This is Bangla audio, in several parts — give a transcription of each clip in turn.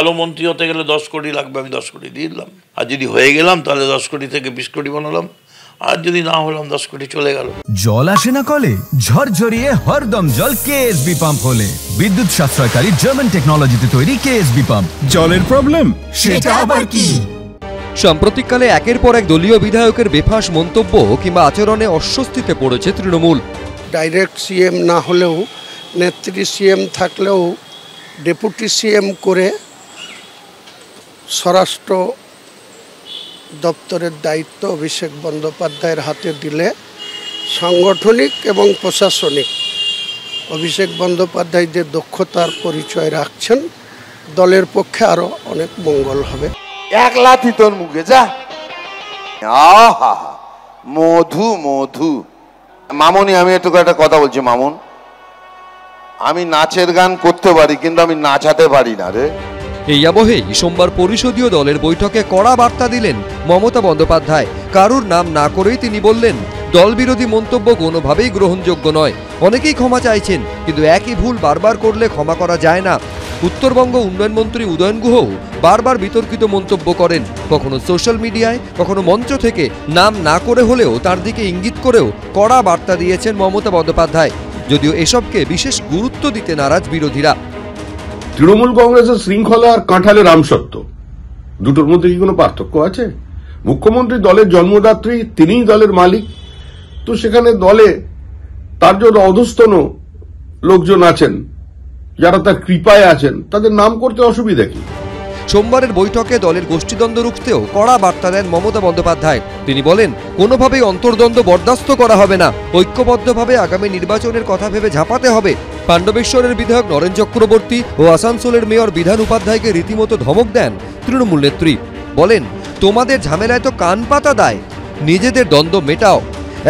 ভালো মন্ত্রী হতে গেলে 10 কোটি লাগবে, আমি 10 কোটি দিয়ে দিলাম। আর যদি হয়ে গেলাম তাহলে 10 কোটি থেকে 20 কোটি বানালাম, আর যদি না হলাম 10 কোটি চলে গেল। জল আসে না কলে, ঝরঝরিয়ে হরদম জল কেএসবি পাম্প হলে। বিদ্যুৎ সাশ্রয়কারী জার্মান টেকনোলজিতে তৈরি কেএসবি পাম্প। জলের প্রবলেম সেটা আবার কি? সাম্প্রতিককালে একের পর এক দলীয় বিধায়কের বেফাঁস মন্তব্য কিংবা আচরণে অস্বস্তিতে পড়েছে তৃণমূল। ডাইরেক্ট সিএম না হলেও নেত্রী সিএম থাকলেও ডেপুটি সিএম করে স্বরাষ্ট্র দপ্তরের দায়িত্ব অভিষেক বন্দ্যোপাধ্যায়ের হাতে দিলে সাংগঠনিক এবং প্রশাসনিক অভিষেক বন্দ্যোপাধ্যায় যে দক্ষতার পরিচয় রাখছেন, দলের পক্ষে আরও অনেক মঙ্গল হবে। এক লাথি তোর মুখে যা। আহা মধু মধু। মামুনি, আমি একটু একটা কথা বলছি। মামুন, আমি নাচের গান করতে পারি কিন্তু আমি নাচাতে পারি না রে। এই আবহেই সোমবার পরিষদীয় দলের বৈঠকে কড়া বার্তা দিলেন মমতা বন্দ্যোপাধ্যায়। কারুর নাম না করেই তিনি বললেন, দল বিরোধী মন্তব্য কোনোভাবেই গ্রহণযোগ্য নয়। অনেকেই ক্ষমা চাইছেন, কিন্তু একই ভুল বারবার করলে ক্ষমা করা যায় না। উত্তরবঙ্গ উন্নয়ন মন্ত্রী উদয়ন গুহ বারবার বিতর্কিত মন্তব্য করেন, কখনো সোশ্যাল মিডিয়ায়, কখনো মঞ্চ থেকে। নাম না করে হলেও তার দিকে ইঙ্গিত করেও কড়া বার্তা দিয়েছেন মমতা বন্দ্যোপাধ্যায়, যদিও এসবকে বিশেষ গুরুত্ব দিতে নারাজ বিরোধীরা। তৃণমূল কংগ্রেসের শৃঙ্খলা আর কাঁঠালের আমসত্ব, দুটোর মধ্যে কি কোনো পার্থক্য আছে? মুখ্যমন্ত্রী দলের জন্মদাত্রী, তিনিই দলের মালিক। তো সেখানে দলে তার জন্য অধস্তন লোকজন আছেন, যারা তার কৃপায় আছেন, তাদের নাম করতে অসুবিধা কি? সোমবারের বৈঠকে দলের গোষ্ঠীদ্বন্দ্ব রুখতেও কড়া বার্তা দেন মমতা বন্দ্যোপাধ্যায়। তিনি বলেন, কোনোভাবেই অন্তর্দ্বন্দ্ব বরদাস্ত করা হবে না। ঐক্যবদ্ধভাবে আগামী নির্বাচনের কথা ভেবে ঝাঁপাতে হবে। পাণ্ডবেশ্বরের বিধায়ক নরেন চক্রবর্তী ও আসানসোলের মেয়র বিধান উপাধ্যায়কে রীতিমতো ধমক দেন তৃণমূল নেত্রী। বলেন, তোমাদের ঝামেলায় তো কান পাতা দায়, নিজেদের দ্বন্দ্ব মেটাও।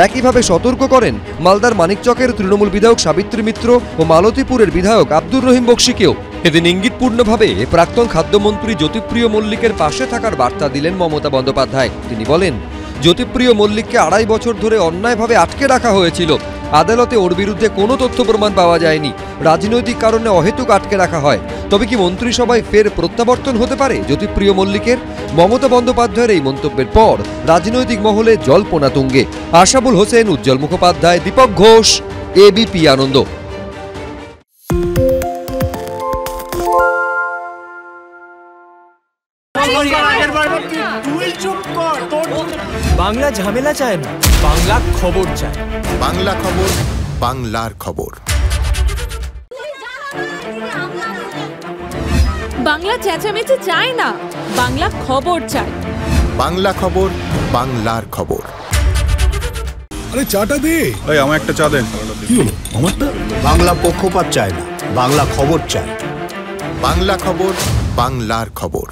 একইভাবে সতর্ক করেন মালদার মানিকচকের তৃণমূল বিধায়ক সাবিত্রী মিত্র ও মালতীপুরের বিধায়ক আব্দুর রহিম বক্সিকেও। এদিন ইঙ্গিতপূর্ণভাবে প্রাক্তন খাদ্যমন্ত্রী জ্যোতিপ্রিয় মল্লিকের পাশে থাকার বার্তা দিলেন মমতা বন্দ্যোপাধ্যায়। তিনি বলেন, জ্যোতিপ্রিয় মল্লিককে 2.5 বছর ধরে অন্যায়ভাবে আটকে রাখা হয়েছিল। আদালতে ওর বিরুদ্ধে কোনো তথ্য প্রমাণ পাওয়া যায়নি। রাজনৈতিক কারণে অহেতুক আটকে রাখা হয়। তবে কি মন্ত্রিসভায় ফের প্রত্যাবর্তন হতে পারে জ্যোতিপ্রিয় মল্লিকের? মমতা বন্দ্যোপাধ্যায়ের এই মন্তব্যের পর রাজনৈতিক মহলে জল্পনা তুঙ্গে। আশাবুল হোসেন, উজ্জ্বল মুখোপাধ্যায়, দীপক ঘোষ, এবিপি আনন্দ। বাংলা ঝামেলা চায় না, বাংলা খবর চায়। বাংলা খবর, বাংলার খবর। বাংলা চেঁচামেচি চায় না, বাংলা খবর চায়। বাংলা খবর, বাংলার খবর। আরে চাটা দে। এই আমার একটা চা দেন। কি হলো আমারটা? বাংলা পক্ষপাত চায় না, বাংলা খবর চায়। বাংলা খবর, বাংলার খবর।